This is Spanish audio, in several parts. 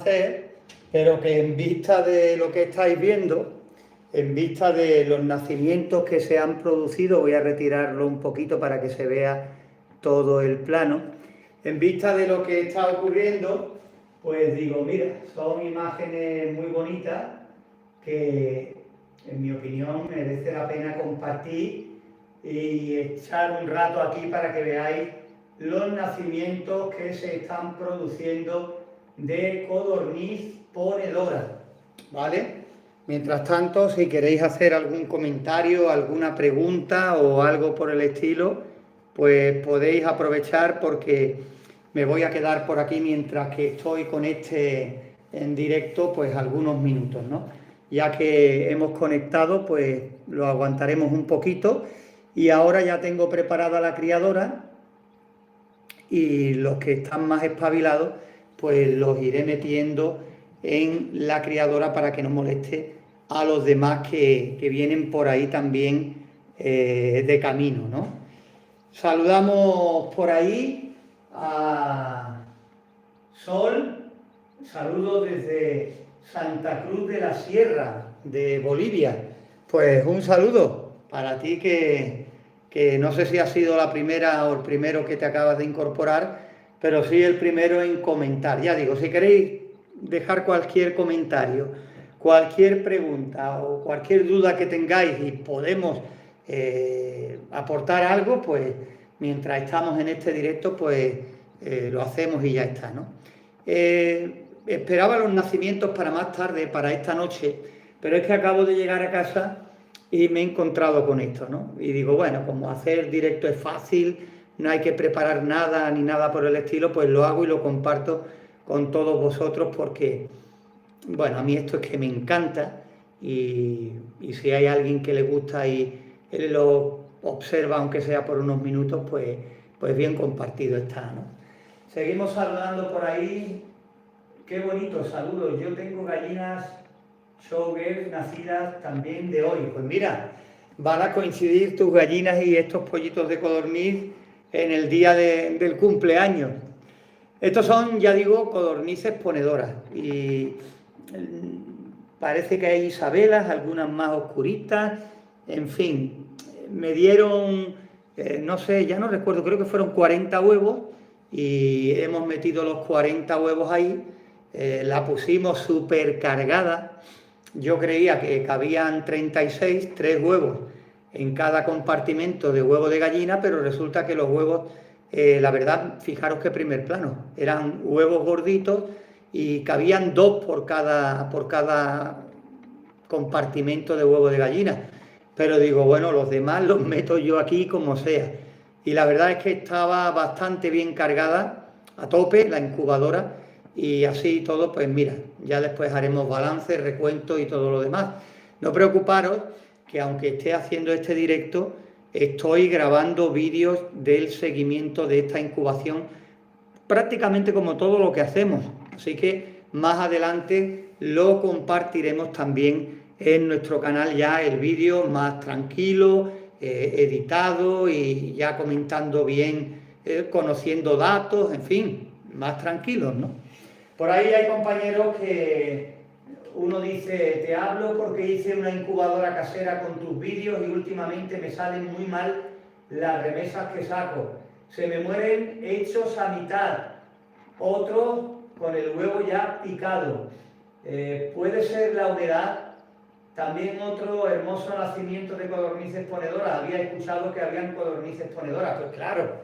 hacer, pero que en vista de lo que estáis viendo, en vista de los nacimientos que se han producido, voy a retirarlo un poquito para que se vea todo el plano, en vista de lo que está ocurriendo, pues digo, mira, son imágenes muy bonitas que, en mi opinión, merece la pena compartir y echar un rato aquí para que veáis los nacimientos que se están produciendo de codorniz ponedora, ¿vale? Mientras tanto, si queréis hacer algún comentario, alguna pregunta o algo por el estilo, pues podéis aprovechar porque me voy a quedar por aquí mientras que estoy con este en directo, pues algunos minutos, ¿no? Ya que hemos conectado, pues lo aguantaremos un poquito y ahora ya tengo preparada la criadora y los que están más espabilados, pues los iré metiendo en la criadora para que no moleste a los demás que vienen por ahí también de camino, ¿no? Saludamos por ahí a Sol, saludos desde Santa Cruz de la Sierra, de Bolivia. Pues un saludo para ti que no sé si ha sido la primera o el primero que te acabas de incorporar, pero sí el primero en comentar. Ya digo, si queréis dejar cualquier comentario, cualquier pregunta o cualquier duda que tengáis y podemos aportar algo, pues mientras estamos en este directo, pues lo hacemos y ya está, ¿no? Esperaba los nacimientos para más tarde, para esta noche, pero es que acabo de llegar a casa y me he encontrado con esto, ¿no? Y digo, bueno, como hacer directo es fácil, no hay que preparar nada ni nada por el estilo, pues lo hago y lo comparto con todos vosotros porque, bueno, a mí esto es que me encanta y si hay alguien que le gusta y él lo observa, aunque sea por unos minutos, pues bien compartido está, ¿no? Seguimos saludando por ahí. Qué bonito, saludos. Yo tengo gallinas showgirls nacidas también de hoy. Pues mira, van a coincidir tus gallinas y estos pollitos de codorniz en el día del cumpleaños. Estos son, ya digo, codornices ponedoras y parece que hay isabelas, algunas más oscuritas, en fin, me dieron, no sé, ya no recuerdo, creo que fueron 40 huevos y hemos metido los 40 huevos ahí, la pusimos súper cargada. Yo creía que cabían 36, 3 huevos en cada compartimento de huevo de gallina, pero resulta que los huevos, la verdad, fijaros qué primer plano, eran huevos gorditos y cabían 2 por cada compartimento de huevo de gallina. Pero digo, bueno, los demás los meto yo aquí como sea. Y la verdad es que estaba bastante bien cargada, a tope, la incubadora. Y así todo, pues mira, ya después haremos balance, recuento y todo lo demás. No preocuparos que aunque esté haciendo este directo, estoy grabando vídeos del seguimiento de esta incubación, prácticamente como todo lo que hacemos. Así que más adelante lo compartiremos también en nuestro canal, ya el vídeo más tranquilo, editado y ya comentando bien, conociendo datos, en fin, más tranquilos, ¿no? Por ahí hay compañeros que uno dice, te hablo porque hice una incubadora casera con tus vídeos y últimamente me salen muy mal las remesas que saco. Se me mueren hechos a mitad, otros con el huevo ya picado. Puede ser la humedad. También otro hermoso nacimiento de codornices ponedoras. Había escuchado que habían codornices ponedoras. Pues claro,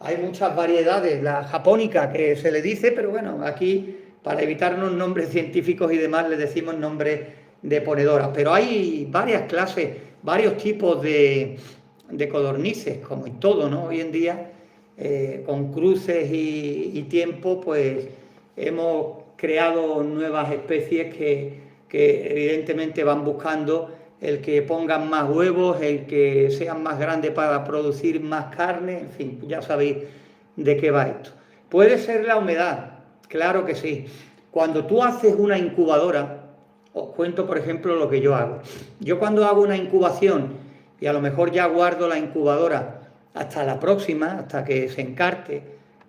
hay muchas variedades. La japónica que se le dice, pero bueno, aquí para evitarnos nombres científicos y demás le decimos nombres de ponedoras. Pero hay varias clases, varios tipos de codornices, como en todo, ¿no? Hoy en día, con cruces y tiempo, pues hemos creado nuevas especies que evidentemente van buscando el que pongan más huevos, el que sean más grandes para producir más carne, en fin, ya sabéis de qué va esto. Puede ser la humedad, claro que sí. Cuando tú haces una incubadora, os cuento por ejemplo lo que yo hago. Yo cuando hago una incubación y a lo mejor ya guardo la incubadora hasta la próxima, hasta que se encarte,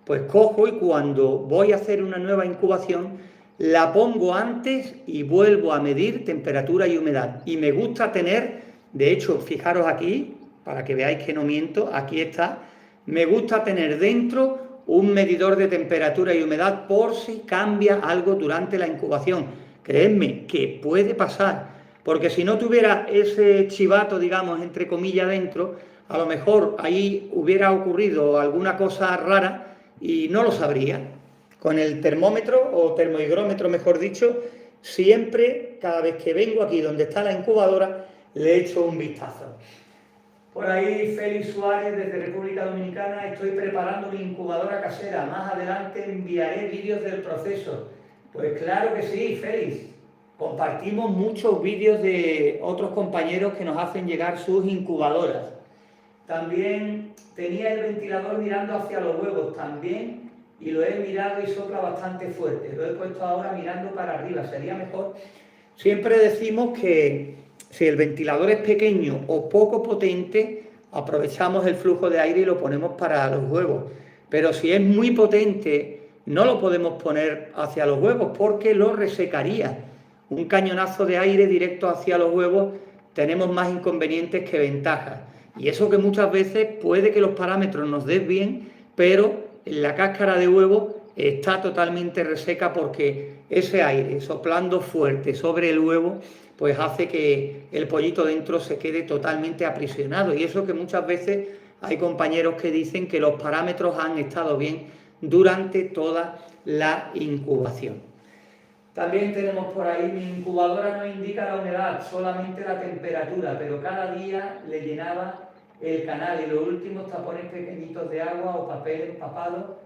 pues cojo y cuando voy a hacer una nueva incubación, la pongo antes y vuelvo a medir temperatura y humedad. Y me gusta tener, de hecho, fijaros aquí, para que veáis que no miento, aquí está, me gusta tener dentro un medidor de temperatura y humedad por si cambia algo durante la incubación. Creedme que puede pasar, porque si no tuviera ese chivato, digamos, entre comillas, dentro, a lo mejor ahí hubiera ocurrido alguna cosa rara y no lo sabría. Con el termómetro o termohigrómetro, mejor dicho, siempre, cada vez que vengo aquí donde está la incubadora, le echo un vistazo. Por ahí Félix Suárez desde República Dominicana, estoy preparando mi incubadora casera, más adelante enviaré vídeos del proceso. Pues claro que sí, Félix. Compartimos muchos vídeos de otros compañeros que nos hacen llegar sus incubadoras. También tenía el ventilador mirando hacia los huevos también y lo he mirado y sopla bastante fuerte. Lo he puesto ahora mirando para arriba, sería mejor. Siempre decimos que si el ventilador es pequeño o poco potente, aprovechamos el flujo de aire y lo ponemos para los huevos. Pero si es muy potente, no lo podemos poner hacia los huevos porque lo resecaría. Un cañonazo de aire directo hacia los huevos tenemos más inconvenientes que ventajas. Y eso que muchas veces puede que los parámetros nos den bien, pero la cáscara de huevo está totalmente reseca porque ese aire soplando fuerte sobre el huevo pues hace que el pollito dentro se quede totalmente aprisionado. Y eso que muchas veces hay compañeros que dicen que los parámetros han estado bien durante toda la incubación. También tenemos por ahí, mi incubadora no indica la humedad, solamente la temperatura, pero cada día le llenaba el canal y los últimos tapones pequeñitos de agua o papel empapado.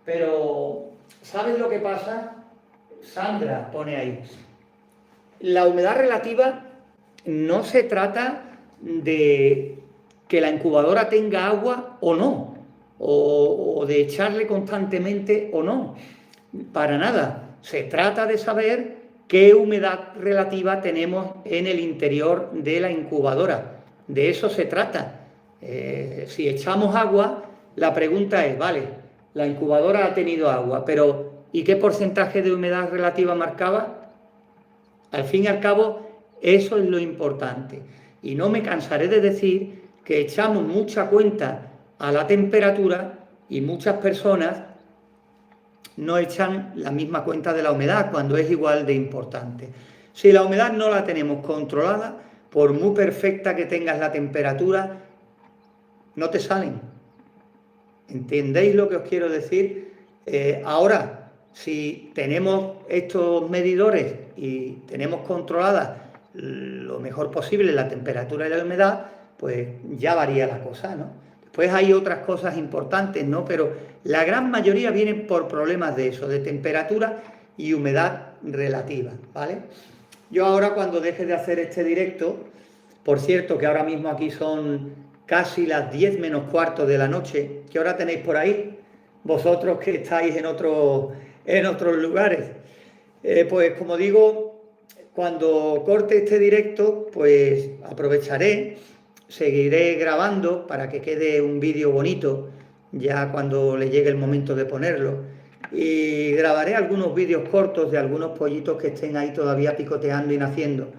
Pero, ¿sabes lo que pasa? Sandra pone ahí. La humedad relativa no se trata de que la incubadora tenga agua o no, o de echarle constantemente o no, para nada. Se trata de saber qué humedad relativa tenemos en el interior de la incubadora. De eso se trata. Si echamos agua, la pregunta es, vale, la incubadora ha tenido agua, pero ¿y qué porcentaje de humedad relativa marcaba? Al fin y al cabo, eso es lo importante. Y no me cansaré de decir que echamos mucha cuenta a la temperatura y muchas personas no echan la misma cuenta de la humedad cuando es igual de importante. Si la humedad no la tenemos controlada, por muy perfecta que tengas la temperatura, no te salen. ¿Entendéis lo que os quiero decir? Ahora, si tenemos estos medidores y tenemos controlada lo mejor posible la temperatura y la humedad, pues ya varía la cosa, ¿no? Después hay otras cosas importantes, ¿no? Pero la gran mayoría vienen por problemas de eso, de temperatura y humedad relativa, ¿vale? Yo ahora cuando deje de hacer este directo, por cierto que ahora mismo aquí son casi las 10 menos cuarto de la noche, ¿qué hora tenéis por ahí? Vosotros que estáis en otros lugares. Pues como digo, cuando corte este directo, pues aprovecharé, seguiré grabando para que quede un vídeo bonito, ya cuando le llegue el momento de ponerlo. Y grabaré algunos vídeos cortos de algunos pollitos que estén ahí todavía picoteando y naciendo,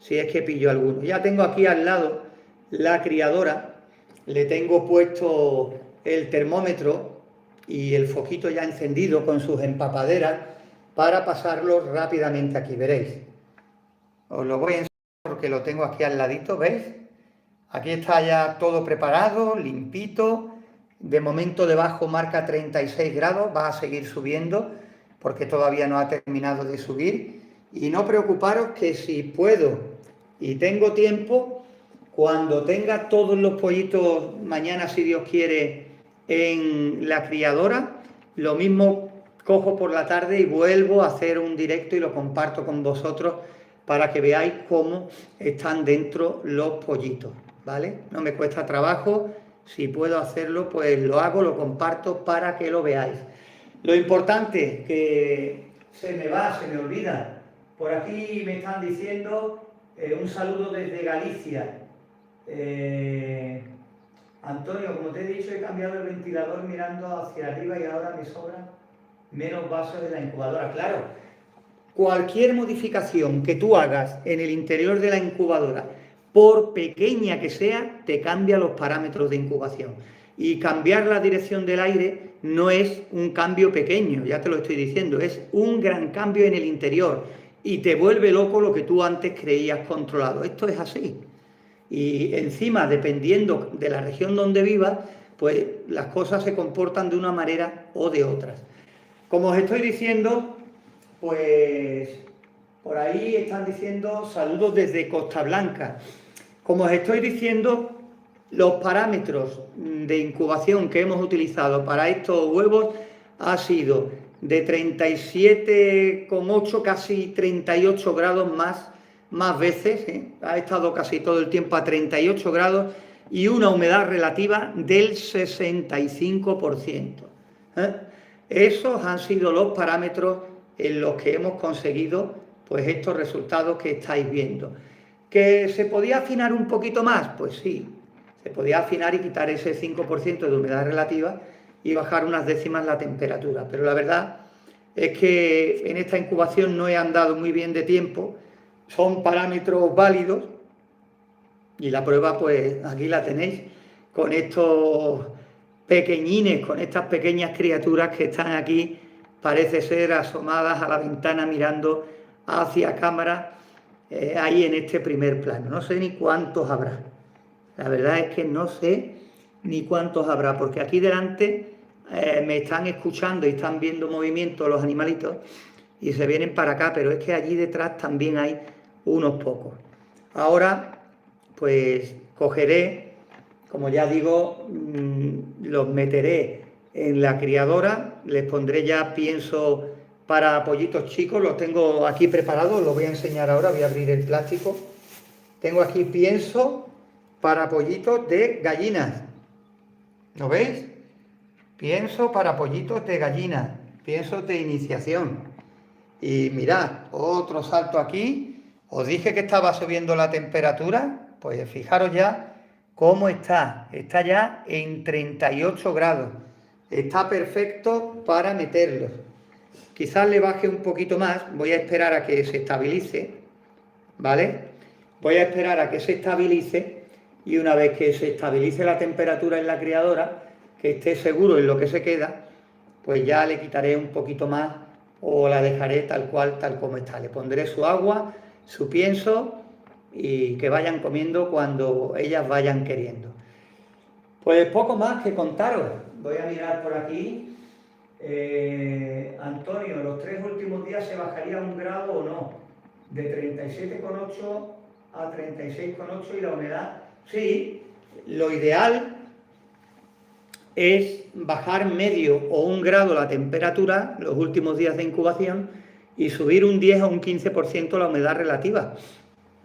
si es que pillo alguno. Ya tengo aquí al lado la criadora, le tengo puesto el termómetro y el foquito ya encendido con sus empapaderas para pasarlo rápidamente aquí, veréis. Os lo voy a enseñar porque lo tengo aquí al ladito, ¿veis? Aquí está ya todo preparado, limpito. De momento debajo marca 36 grados, va a seguir subiendo porque todavía no ha terminado de subir. Y no preocuparos que si puedo y tengo tiempo, cuando tenga todos los pollitos mañana, si Dios quiere, en la criadora, lo mismo cojo por la tarde y vuelvo a hacer un directo y lo comparto con vosotros para que veáis cómo están dentro los pollitos, ¿vale? No me cuesta trabajo, si puedo hacerlo, pues lo hago, lo comparto para que lo veáis. Lo importante, que se me olvida, por aquí me están diciendo un saludo desde Galicia. Antonio, como te he dicho, he cambiado el ventilador mirando hacia arriba y ahora me sobran menos vasos de la incubadora. Claro, cualquier modificación que tú hagas en el interior de la incubadora, por pequeña que sea, te cambia los parámetros de incubación. Y cambiar la dirección del aire no es un cambio pequeño, ya te lo estoy diciendo, es un gran cambio en el interior y te vuelve loco lo que tú antes creías controlado. Esto es así. Y encima, dependiendo de la región donde vivas, pues las cosas se comportan de una manera o de otras. Como os estoy diciendo, pues por ahí están diciendo saludos desde Costa Blanca. Como os estoy diciendo, los parámetros de incubación que hemos utilizado para estos huevos ha sido de 37,8, casi 38 grados más veces, ha estado casi todo el tiempo a 38 grados y una humedad relativa del 65%. Esos han sido los parámetros en los que hemos conseguido pues estos resultados que estáis viendo. ¿Que se podía afinar un poquito más? Pues sí, se podía afinar y quitar ese 5% de humedad relativa y bajar unas décimas la temperatura, pero la verdad es que en esta incubación no he andado muy bien de tiempo, son parámetros válidos y la prueba pues aquí la tenéis con estos pequeñines, con estas pequeñas criaturas que están aquí, parece ser asomadas a la ventana mirando hacia cámara, ahí en este primer plano. No sé ni cuántos habrá, la verdad es que no sé ni cuántos habrá, porque aquí delante me están escuchando y están viendo movimiento los animalitos y se vienen para acá, pero es que allí detrás también hay unos pocos. Ahora pues cogeré, como ya digo, los meteré en la criadora, les pondré ya pienso para pollitos chicos, los tengo aquí preparados, los voy a enseñar ahora, voy a abrir el plástico. Tengo aquí pienso para pollitos de gallinas, ¿lo veis? Pienso para pollitos de gallinas, pienso de iniciación. Y mirad, otro salto aquí, os dije que estaba subiendo la temperatura, pues fijaros ya cómo está ya en 38 grados, está perfecto para meterlos. Quizás le baje un poquito más, voy a esperar a que se estabilice, ¿vale? Voy a esperar a que se estabilice y una vez que se estabilice la temperatura en la criadora, que esté seguro en lo que se queda, pues ya le quitaré un poquito más o la dejaré tal cual, tal como está. Le pondré su agua, su pienso y que vayan comiendo cuando ellas vayan queriendo. Pues poco más que contaros. Voy a mirar por aquí. Antonio, ¿los 3 últimos días se bajaría 1 grado o no? De 37,8 a 36,8 y la humedad. Sí, lo ideal es bajar medio o 1 grado la temperatura los últimos días de incubación y subir un 10 a un 15% la humedad relativa.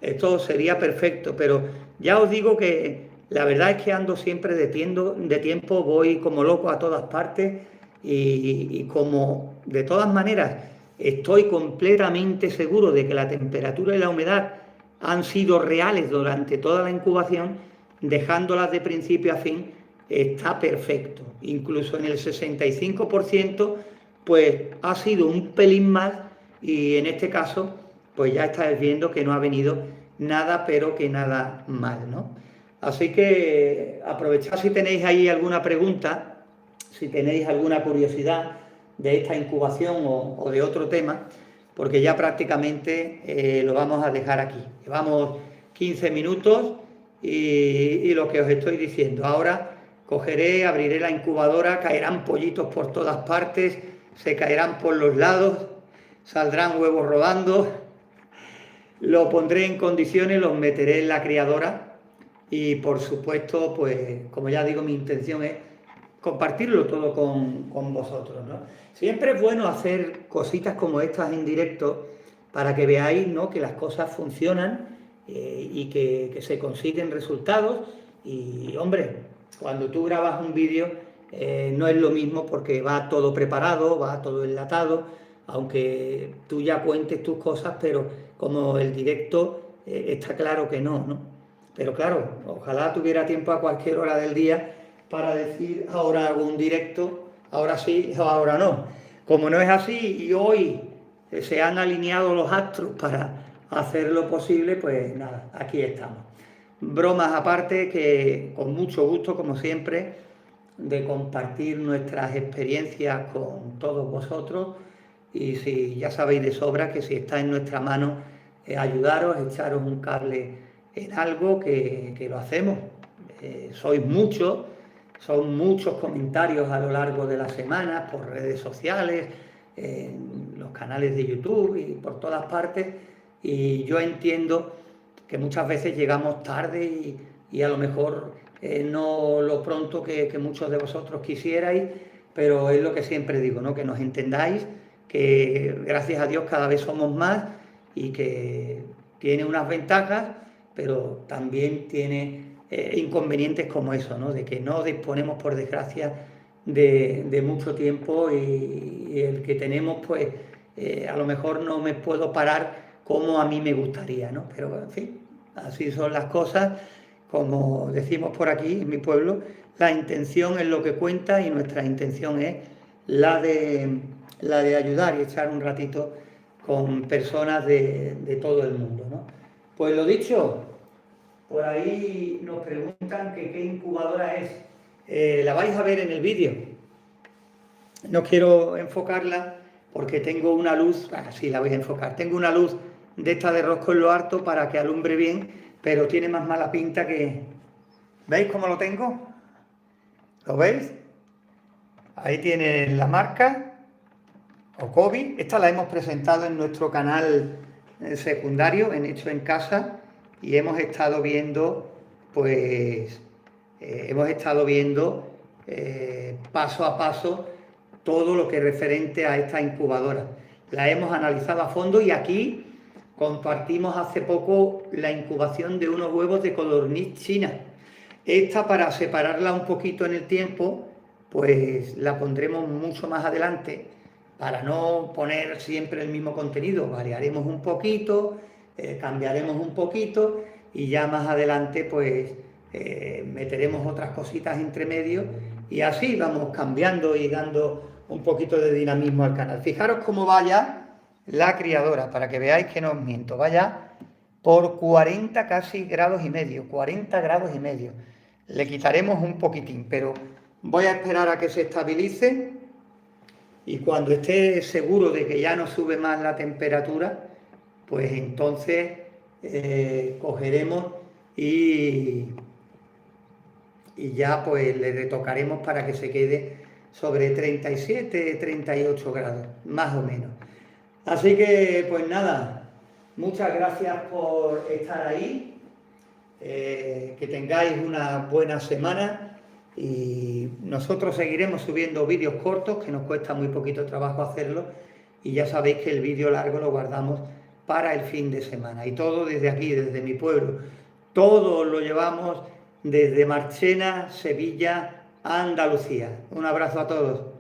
Esto sería perfecto, pero ya os digo que la verdad es que ando siempre de tiempo, voy como loco a todas partes y como de todas maneras estoy completamente seguro de que la temperatura y la humedad han sido reales durante toda la incubación, dejándolas de principio a fin, está perfecto. Incluso en el 65%, pues ha sido un pelín más y en este caso, pues ya estáis viendo que no ha venido nada, pero que nada mal, ¿no? Así que aprovechad si tenéis ahí alguna pregunta, si tenéis alguna curiosidad de esta incubación o de otro tema, porque ya prácticamente lo vamos a dejar aquí. Llevamos 15 minutos y lo que os estoy diciendo. Ahora cogeré, abriré la incubadora, caerán pollitos por todas partes, se caerán por los lados, saldrán huevos rodando, lo pondré en condiciones, los meteré en la criadora y por supuesto, pues como ya digo, mi intención es compartirlo todo con vosotros, ¿no? Siempre es bueno hacer cositas como estas en directo para que veáis, ¿no?, que las cosas funcionan y que se consiguen resultados. Y hombre, cuando tú grabas un vídeo no es lo mismo porque va todo preparado, va todo enlatado, aunque tú ya cuentes tus cosas, pero como el directo está claro que no, ¿no? Pero claro, ojalá tuviera tiempo a cualquier hora del día para decir ahora hago un directo, ahora sí o ahora no. Como no es así y hoy se han alineado los astros para hacerlo posible, pues nada, aquí estamos. Bromas aparte, que con mucho gusto, como siempre, de compartir nuestras experiencias con todos vosotros, y si ya sabéis de sobra que si está en nuestra mano ayudaros, echaros un cable en algo, que lo hacemos. Sois muchos, son muchos comentarios a lo largo de las semanas por redes sociales, en los canales de YouTube y por todas partes, y yo entiendo que muchas veces llegamos tarde y a lo mejor no lo pronto que muchos de vosotros quisierais, pero es lo que siempre digo, ¿no? Que nos entendáis, que gracias a Dios cada vez somos más y que tiene unas ventajas, pero también tiene inconvenientes como eso, ¿no? De que no disponemos, por desgracia, de mucho tiempo, y el que tenemos, pues a lo mejor no me puedo parar como a mí me gustaría, ¿no? Pero en fin, así son las cosas. Como decimos por aquí en mi pueblo, la intención es lo que cuenta, y nuestra intención es la de ayudar y echar un ratito con personas de todo el mundo, ¿no? Pues lo dicho, por ahí nos preguntan que qué incubadora es. La vais a ver en el vídeo. No quiero enfocarla porque tengo una luz, sí la voy a enfocar, tengo una luz de esta de rosco en lo harto para que alumbre bien, pero tiene más mala pinta que... ¿Veis cómo lo tengo? ¿Lo veis? Ahí tiene la marca, Okobi. Esta la hemos presentado en nuestro canal secundario, en Hecho en Casa, y hemos estado viendo, pues, paso a paso todo lo que es referente a esta incubadora. La hemos analizado a fondo, y aquí compartimos hace poco la incubación de unos huevos de codorniz china. Esta, para separarla un poquito en el tiempo, pues la pondremos mucho más adelante, para no poner siempre el mismo contenido. Variaremos un poquito, cambiaremos un poquito, y ya más adelante pues meteremos otras cositas entre medio, y así vamos cambiando y dando un poquito de dinamismo al canal. Fijaros cómo vaya la criadora, para que veáis que no os miento, vaya por 40 casi grados y medio, 40 grados y medio. Le quitaremos un poquitín, pero voy a esperar a que se estabilice, y cuando esté seguro de que ya no sube más la temperatura, pues entonces cogeremos y ya pues le retocaremos para que se quede sobre 37, 38 grados, más o menos. Así que, pues nada, muchas gracias por estar ahí, que tengáis una buena semana, y nosotros seguiremos subiendo vídeos cortos, que nos cuesta muy poquito trabajo hacerlo, y ya sabéis que el vídeo largo lo guardamos para el fin de semana, y todo desde aquí, desde mi pueblo. Todo lo llevamos desde Marchena, Sevilla, a Andalucía. Un abrazo a todos.